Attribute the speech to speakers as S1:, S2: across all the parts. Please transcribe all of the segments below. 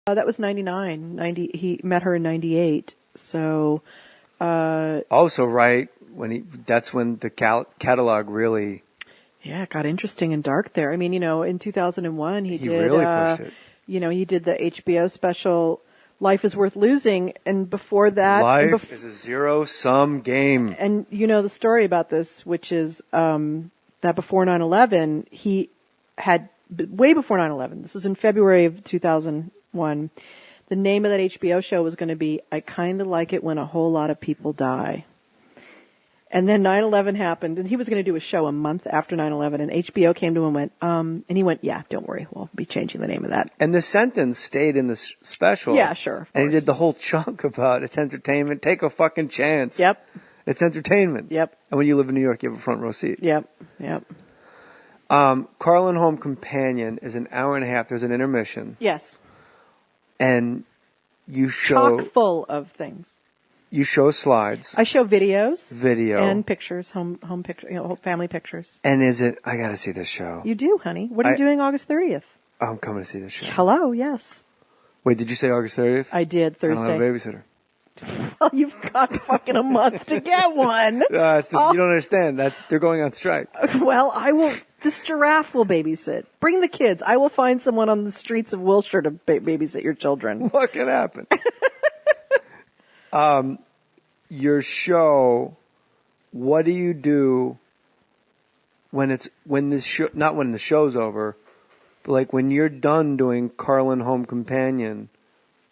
S1: That was 99. He met her in 98. So,
S2: also right that's when the catalog really.
S1: Yeah, it got interesting and dark there. I mean, in 2001, he did,
S2: really pushed it.
S1: He did the HBO special, Life is Worth Losing. And before that.
S2: Life is a zero-sum game.
S1: And the story about this, which is, that before 9/11, he had, way before 9/11, this was in February of 2001, the name of that HBO show was going to be, I Kinda Like It When a Whole Lot of People Die. And then 9/11 happened, and he was going to do a show a month after 9/11, and HBO came to him and went, and he went, yeah, don't worry, we'll be changing the name of that.
S2: And the sentence stayed in the special.
S1: Yeah, sure.
S2: And he did the whole chunk about it's entertainment, take a fucking chance.
S1: Yep.
S2: It's entertainment.
S1: Yep.
S2: And when you live in New York, you have a front row seat.
S1: Yep.
S2: Carlin Home Companion is an hour and a half. There's an intermission.
S1: Yes.
S2: And you show...
S1: Chock full of things.
S2: You show slides.
S1: I show videos.
S2: Video.
S1: And pictures, home pictures, family pictures.
S2: And I gotta see this show.
S1: You do, honey. What are you doing August 30th?
S2: I'm coming to see this show.
S1: Hello, yes.
S2: Wait, did you say August 30th?
S1: I did, Thursday.
S2: I don't have a babysitter.
S1: Well, you've got fucking a month to get one.
S2: You don't understand. They're going on strike.
S1: Well, this giraffe will babysit. Bring the kids. I will find someone on the streets of Wilshire to babysit your children.
S2: What can happen? Your show, what do you do when not when the show's over, but like when you're done doing Carlin Home Companion,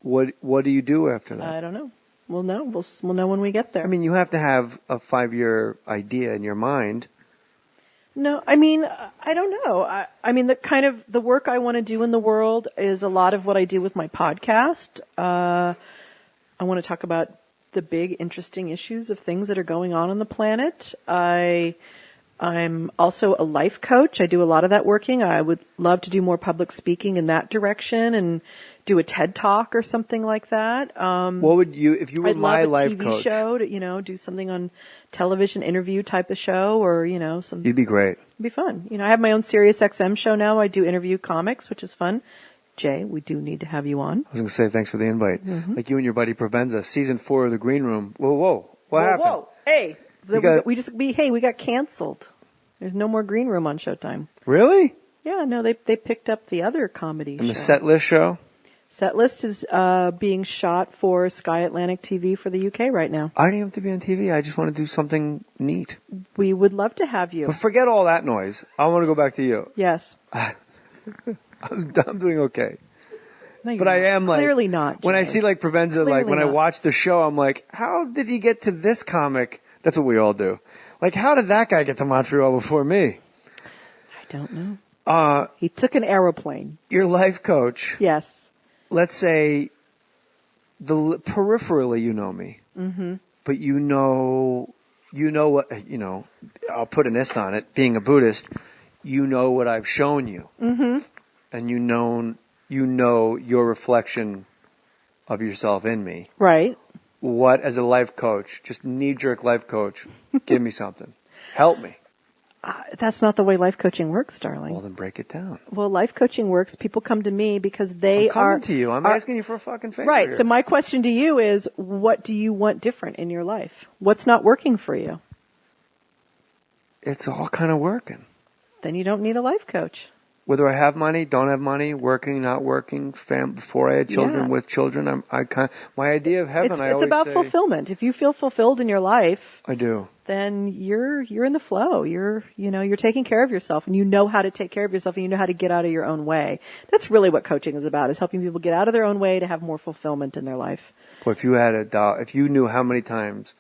S2: what do you do after that?
S1: I don't know. We'll know. We'll know when we get there.
S2: I mean, you have to have a 5-year idea in your mind.
S1: No, I mean, I don't know. I mean, the work I want to do in the world is a lot of what I do with my podcast. I want to talk about the big, interesting issues of things that are going on the planet. I'm also a life coach. I do a lot of that working. I would love to do more public speaking in that direction and do a TED Talk or something like that.
S2: What would you, if you were my life coach? I'd love a TV
S1: show to, do something on television interview type of show or, some.
S2: You'd be great.
S1: It'd be fun. I have my own Sirius XM show now. I do interview comics, which is fun. Jay, we do need to have you on.
S2: I was going to say thanks for the invite. Mm-hmm. Like you and your buddy Provenza, season 4 of The Green Room. Whoa. What happened?
S1: Whoa. Hey, we got canceled. There's no more Green Room on Showtime.
S2: Really?
S1: Yeah, no, they picked up the other comedy
S2: and the Set List show?
S1: Set List is being shot for Sky Atlantic TV for the UK right now.
S2: I don't even have to be on TV. I just want to do something neat.
S1: We would love to have you.
S2: But forget all that noise. I want to go back to you.
S1: Yes.
S2: I'm doing okay.
S1: No,
S2: but I am like...
S1: Clearly not.
S2: When I see like Provenza, like when I watch the show, I'm like, how did he get to this comic? That's what we all do. Like, how did that guy get to Montreal before me?
S1: I don't know. He took an aeroplane.
S2: Your life coach.
S1: Yes.
S2: Let's say peripherally you know me. Mm-hmm. But you know what, I'll put an ist on it, being a Buddhist, you know what I've shown you.
S1: Mm-hmm.
S2: And you know your reflection of yourself in me.
S1: Right.
S2: What, as a life coach, just knee-jerk life coach, give me something. Help me.
S1: That's not the way life coaching works, darling.
S2: Well, then break it down.
S1: Well, life coaching works. People come to me because I'm
S2: coming to you. I'm asking you for a fucking favor.
S1: Right.
S2: Here.
S1: So my question to you is, what do you want different in your life? What's not working for you?
S2: It's all kind of working.
S1: Then you don't need a life coach.
S2: Whether I have money, don't have money, working, not working, before I had children, with children, my idea of heaven,
S1: it's about fulfillment. If you feel fulfilled in your life,
S2: I do.
S1: Then you're in the flow. You're taking care of yourself, and you know how to take care of yourself, and you know how to get out of your own way. That's really what coaching is about: is helping people get out of their own way to have more fulfillment in their life.
S2: Well, if you knew how many times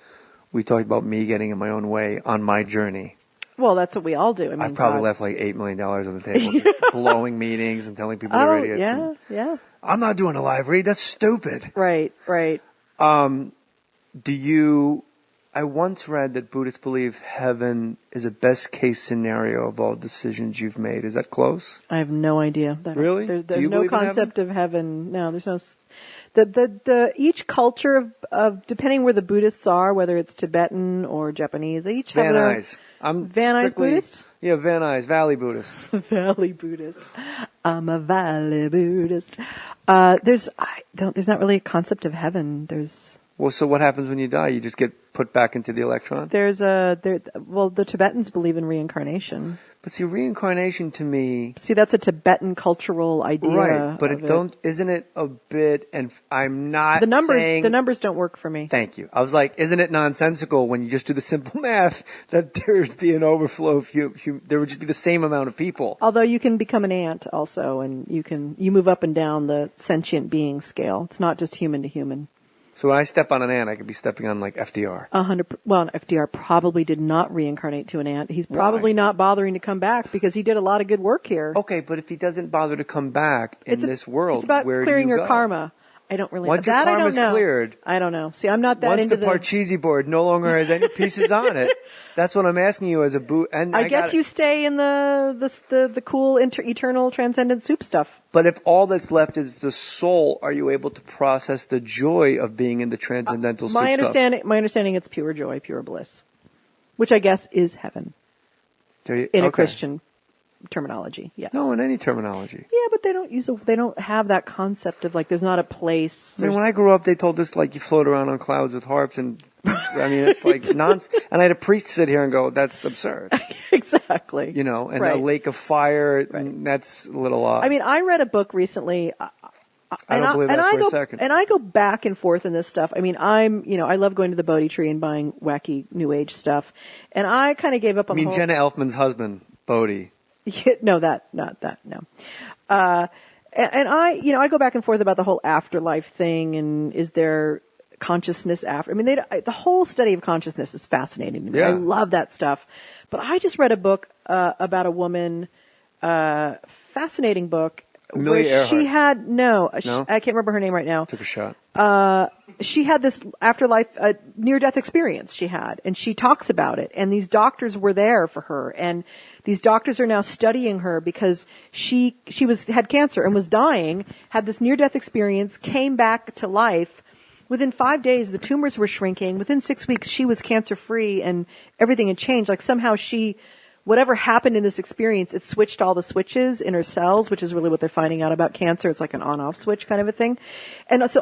S2: we talked about me getting in my own way on my journey.
S1: Well, that's what we all do.
S2: I probably left like $8 million on the table, just blowing meetings and telling people they're idiots.
S1: Yeah.
S2: I'm not doing a live read. That's stupid.
S1: Right.
S2: I once read that Buddhists believe heaven is a best case scenario of all decisions you've made. Is that close?
S1: I have no idea.
S2: Really?
S1: There's no concept of heaven. No, there's no. Each culture of depending where the Buddhists are, whether it's Tibetan or Japanese, they each have
S2: Van Nuys. I'm
S1: Van Nuys Buddhist?
S2: Yeah, Van Nuys, Valley Buddhist.
S1: Valley Buddhist. I'm a valley Buddhist. There's not really a concept of heaven.
S2: Well, so what happens when you die? You just get put back into the electron?
S1: The Tibetans believe in reincarnation.
S2: But see, reincarnation to me...
S1: See, that's a Tibetan cultural idea.
S2: Right, but isn't it a bit, and I'm not
S1: the
S2: saying...
S1: The numbers don't work for me.
S2: Thank you. I was like, isn't it nonsensical when you just do the simple math that there'd be an overflow of there would just be the same amount of people?
S1: Although you can become an ant also, and you move up and down the sentient being scale. It's not just human to human.
S2: So when I step on an ant, I could be stepping on like FDR.
S1: Well, FDR probably did not reincarnate to an ant. He's probably not bothering to come back because he did a lot of good work here.
S2: Okay, but if he doesn't bother to come back in this world,
S1: it's about
S2: where
S1: clearing
S2: do you
S1: your
S2: go?
S1: karma. I don't really know.
S2: Once your karma's cleared,
S1: I don't know. See, I'm not that
S2: once
S1: into
S2: the Parcheesi board no longer has any pieces on it, that's what I'm asking you as a boot. And
S1: I guess you stay in the cool eternal transcendent soup stuff.
S2: But if all that's left is the soul, are you able to process the joy of being in the transcendental soup stuff?
S1: My understanding, it's pure joy, pure bliss, which I guess is heaven in a Christian terminology. Yes.
S2: No, in any terminology.
S1: Yeah, but they don't have that concept of like there's not a place.
S2: I mean, when I grew up, they told us like you float around on clouds with harps, and I mean it's like nonsense. And I had a priest sit here and go, "That's absurd."
S1: Exactly.
S2: You know, and a lake of fire. Right. That's a little odd.
S1: I mean, I read a book recently.
S2: I don't believe that for a second.
S1: And I go back and forth in this stuff. I mean, I love going to the Bodhi tree and buying wacky New Age stuff. And I kind of gave up on the whole...
S2: Jenna Elfman's husband, Bodhi.
S1: No, not that, no. And I go back and forth about the whole afterlife thing and is there consciousness after... I mean, the whole study of consciousness is fascinating to me. Yeah. I love that stuff. But I just read a book about a woman, fascinating book,
S2: Amelia Earhart.
S1: She had, I can't remember her name right now.
S2: Took a shot.
S1: She had this afterlife, near-death experience she had, and she talks about it, and these doctors were there for her, and these doctors are now studying her because she had cancer and was dying, had this near-death experience, came back to life. Within 5 days, the tumors were shrinking. Within 6 weeks, she was cancer-free, and everything had changed. Like somehow whatever happened in this experience, it switched all the switches in her cells, which is really what they're finding out about cancer. It's like an on-off switch kind of a thing. And so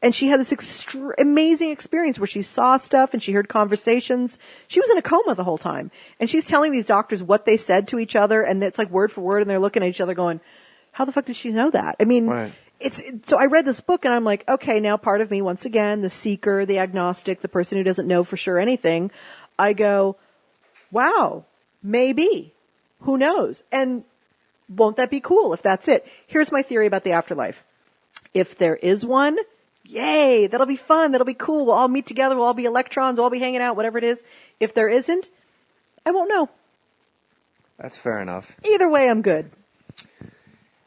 S1: and she had this amazing experience where she saw stuff and she heard conversations. She was in a coma the whole time. And she's telling these doctors what they said to each other, and it's like word for word, and they're looking at each other going, how the fuck did she know that? I mean,
S2: right.
S1: So I read this book and I'm like, okay, now part of me, once again, the seeker, the agnostic, the person who doesn't know for sure anything, I go, wow. Maybe. Who knows? And won't that be cool if that's it? Here's my theory about the afterlife. If there is one, yay, that'll be fun, that'll be cool. We'll all meet together, we'll all be electrons, we'll all be hanging out, whatever it is. If there isn't, I won't know.
S2: That's fair enough.
S1: Either way, I'm good.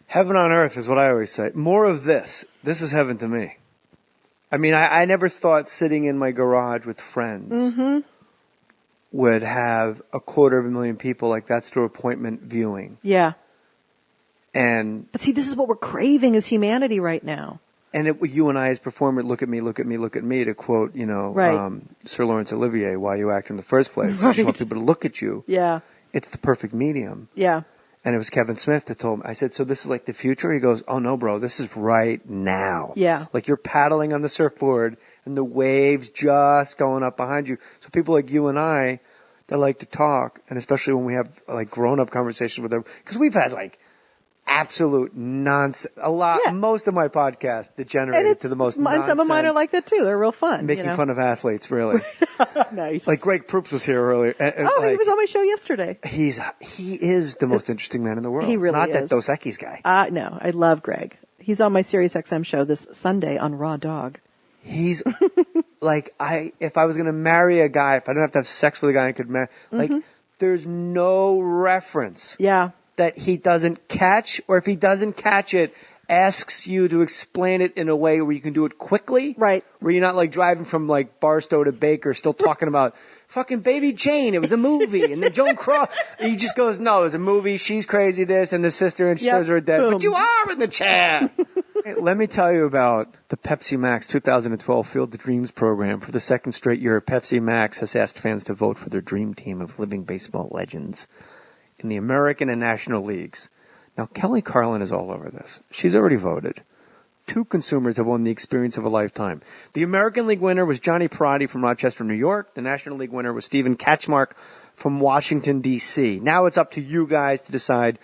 S2: Heaven on earth is what I always say. More of this. This is heaven to me. I mean, I never thought sitting in my garage with friends would have 250,000 people like that's through appointment viewing.
S1: Yeah.
S2: But
S1: see, this is what we're craving as humanity right now.
S2: And you and I as performers, look at me, to quote, Sir Laurence Olivier, why you act in the first place. Right. I just want people to look at you.
S1: Yeah.
S2: It's the perfect medium.
S1: Yeah.
S2: And it was Kevin Smith that told me. I said, so this is like the future? He goes, oh no, bro, this is right now.
S1: Yeah.
S2: Like you're paddling on the surfboard and the waves just going up behind you. So people like you and I that like to talk, and especially when we have like grown-up conversations with them, because we've had like absolute nonsense. Most of my podcasts degenerated to the most nonsense.
S1: Some of mine are like that too. They're real fun.
S2: Making fun of athletes, really.
S1: Nice.
S2: Like Greg Proops was here earlier.
S1: He was on my show yesterday.
S2: He is the most interesting man in the world.
S1: He really
S2: is. Not
S1: that
S2: Dos Equis guy.
S1: No, I love Greg. He's on my SiriusXM show this Sunday on Raw Dog.
S2: He's like, if I was going to marry a guy, if I didn't have to have sex with a guy I could marry, like, there's no reference.
S1: Yeah.
S2: That he doesn't catch, or if he doesn't catch it, asks you to explain it in a way where you can do it quickly.
S1: Right.
S2: Where you're not like driving from like Barstow to Baker still talking about fucking Baby Jane, it was a movie, and then Joan Craw, he just goes, no, it was a movie, she's crazy this, and the sister, and she says her dead, but you are in the chair. Hey, let me tell you about the Pepsi Max 2012 Field of Dreams program. For the second straight year, Pepsi Max has asked fans to vote for their dream team of living baseball legends in the American and National Leagues. Now, Kelly Carlin is all over this. She's already voted. 2 consumers have won the experience of a lifetime. The American League winner was Johnny Parati from Rochester, New York. The National League winner was Stephen Katchmark from Washington, D.C. Now it's up to you guys to decide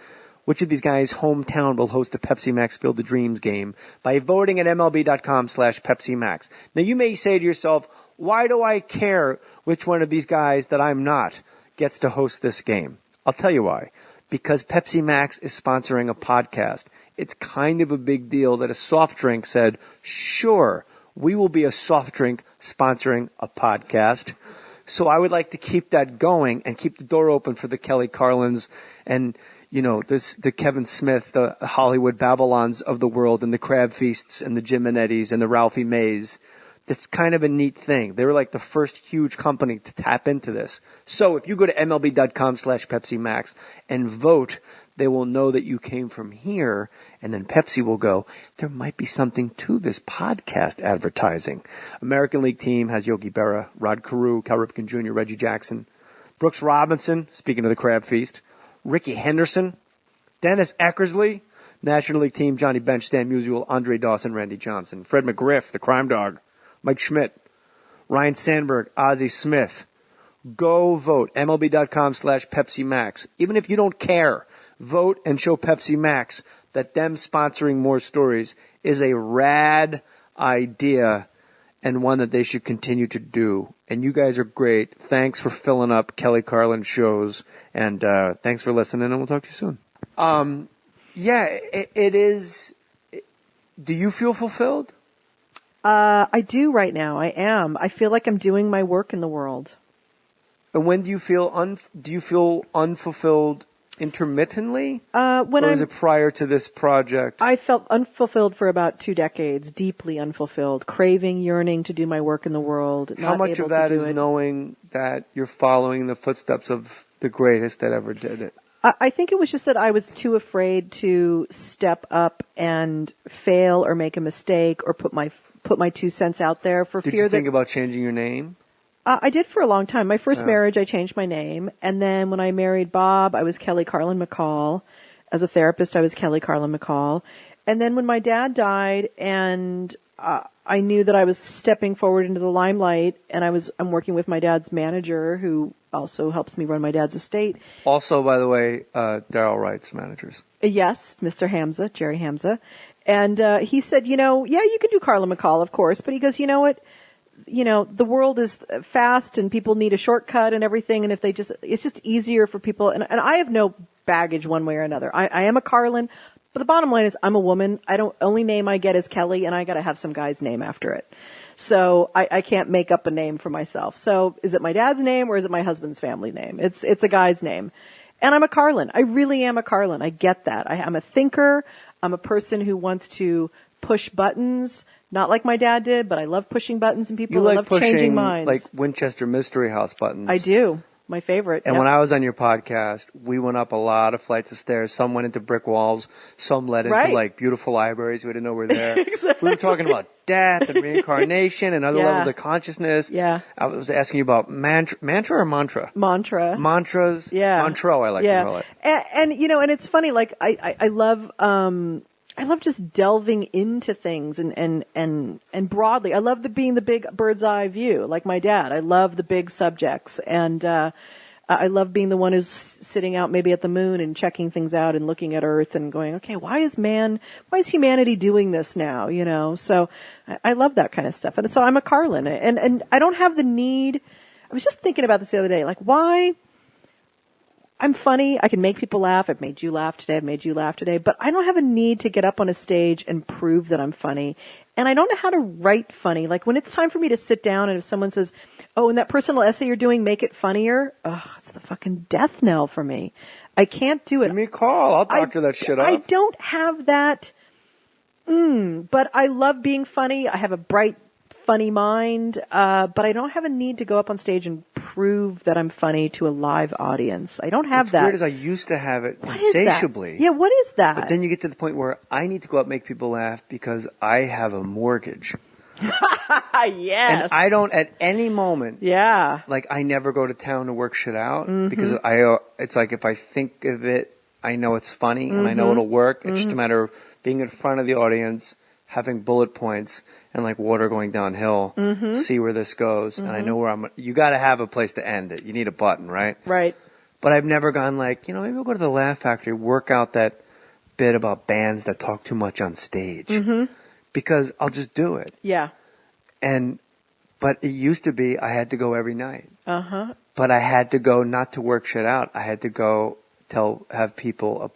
S2: which of these guys' hometown will host the Pepsi Max Field of Dreams game by voting at MLB.com/Pepsi Max. Now, you may say to yourself, why do I care which one of these guys that I'm not gets to host this game? I'll tell you why. Because Pepsi Max is sponsoring a podcast. It's kind of a big deal that a soft drink said, sure, we will be a soft drink sponsoring a podcast. So I would like to keep that going and keep the door open for the Kelly Carlins and, the Kevin Smiths, the Hollywood Babylons of the world, and the Crab Feasts and the Jim Manettis and the Ralphie Mays. That's kind of a neat thing. They were like the first huge company to tap into this. So if you go to MLB.com/Pepsi Max and vote, they will know that you came from here, and then Pepsi will go, there might be something to this podcast advertising. American League team has Yogi Berra, Rod Carew, Cal Ripken Jr., Reggie Jackson, Brooks Robinson, speaking of the Crab Feast, Ricky Henderson, Dennis Eckersley, National League team Johnny Bench, Stan Musial, Andre Dawson, Randy Johnson, Fred McGriff, the Crime Dog, Mike Schmidt, Ryan Sandberg, Ozzie Smith. Go vote. MLB.com/Pepsi Max. Even if you don't care, vote and show Pepsi Max that them sponsoring Mohr Stories is a rad idea and one that they should continue to do. And you guys are great. Thanks for filling up Kelly Carlin shows. And thanks for listening, and we'll talk to you soon. It is. Do you feel fulfilled?
S1: I do right now. I am. I feel like I'm doing my work in the world.
S2: And when do you feel unfulfilled intermittently?
S1: Or
S2: is it prior to this project?
S1: I felt unfulfilled for about 2 decades, deeply unfulfilled, craving, yearning to do my work in the world.
S2: How much of that is knowing that you're following the footsteps of the greatest that ever did it?
S1: I think it was just that I was too afraid to step up and fail or make a mistake or put my 2 cents out there for fear that...
S2: Did you think about changing your name?
S1: I did for a long time. My first marriage, I changed my name. And then when I married Bob, I was Kelly Carlin McCall. As a therapist, I was Kelly Carlin McCall. And then when my dad died and I knew that I was stepping forward into the limelight and I'm working with my dad's manager who also helps me run my dad's estate.
S2: Also, by the way, Daryl Wright's managers.
S1: Yes, Mr. Hamza, Jerry Hamza. And he said, you can do Carlin McCall, of course. But he goes, you know what? The world is fast and people need a shortcut and everything. And it's just easier for people. And I have no baggage one way or another. I am a Carlin, but the bottom line is I'm a woman. Only name I get is Kelly, and I got to have some guy's name after it. So I can't make up a name for myself. So is it my dad's name or is it my husband's family name? It's a guy's name. And I'm a Carlin. I really am a Carlin. I get that. I'm a thinker. I'm a person who wants to push buttons. Not like my dad did, but I love pushing buttons and people.
S2: You like
S1: I love
S2: pushing,
S1: changing minds.
S2: like Winchester Mystery House buttons.
S1: I do. My favorite.
S2: And when I was on your podcast, we went up a lot of flights of stairs. Some went into brick walls. Some led into like beautiful libraries we didn't know were there.
S1: Exactly.
S2: We were talking about death and reincarnation and other levels of consciousness.
S1: Yeah.
S2: I was asking you about mantra or mantra?
S1: Mantra.
S2: Mantras.
S1: Yeah.
S2: Mantro, I like to call it.
S1: And and it's funny, like I love just delving into things and broadly. I love being the big bird's eye view, like my dad. I love the big subjects, and I love being the one who's sitting out maybe at the moon and checking things out and looking at Earth and going, okay, why is humanity doing this now? So I love that kind of stuff. And so I'm a Carlin, and I don't have the need. I was just thinking about this the other day, like why. I'm funny. I can make people laugh. I've made you laugh today. I've made you laugh today. But I don't have a need to get up on a stage and prove that I'm funny. And I don't know how to write funny. Like when it's time for me to sit down and if someone says, oh, in that personal essay you're doing, make it funnier. It's the fucking death knell for me. I can't do it.
S2: Give me a call. I'll doctor that shit up.
S1: I don't have that. But I love being funny. I have a bright, funny mind. But I don't have a need to go up on stage and prove that I'm funny to a live audience. I don't have that.
S2: What's weird is I used to have it insatiably.
S1: Yeah, what is that?
S2: But then you get to the point where I need to go out and make people laugh because I have a mortgage.
S1: Yes.
S2: And I don't at any moment.
S1: Yeah.
S2: Like I never go to town to work shit out because it's like if I think of it, I know it's funny and I know it'll work. It's just a matter of being in front of the audience, having bullet points and like water going downhill, see where this goes. And I know where you got to have a place to end it. You need a button, right?
S1: Right.
S2: But I've never gone like, maybe we'll go to the Laugh Factory, work out that bit about bands that talk too much on stage. Because I'll just do it.
S1: Yeah.
S2: But it used to be I had to go every night.
S1: Uh-huh.
S2: But I had to go not to work shit out. I had to go have people applaud.